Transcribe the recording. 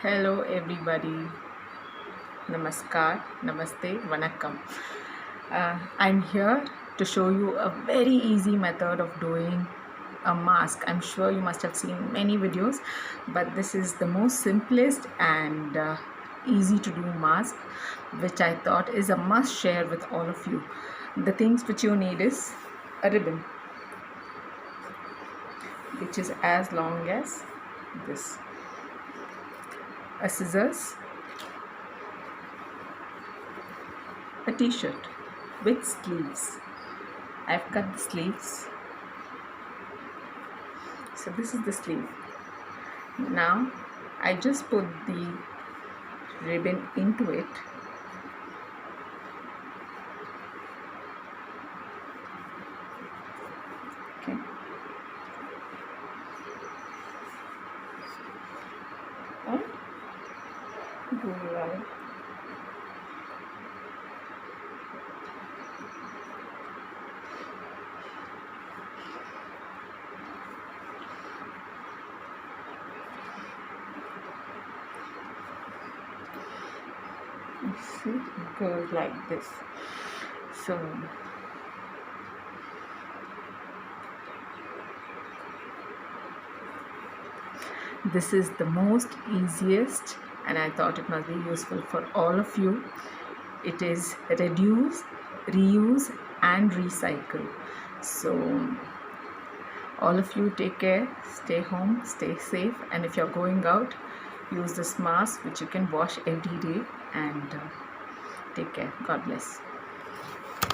Hello everybody. Namaskar, Namaste, Vanakkam. I'm here to show you a very easy method of doing a mask. I'm sure you must have seen many videos, but this is the most simplest and easy to do mask, which I thought is a must share with all of you. The things which you need is a ribbon, which is as long as this, a scissors, a t-shirt with sleeves. I've cut the sleeves, so this is the sleeve. Now I just put the ribbon into it. Okay. And go right. See, it goes like this. So this is the most easiest, and I thought it must be useful for all of you. It is reduce, reuse and recycle. So all of you take care, stay home, stay safe, and if you're going out, use this mask which you can wash every day, and take care. God bless.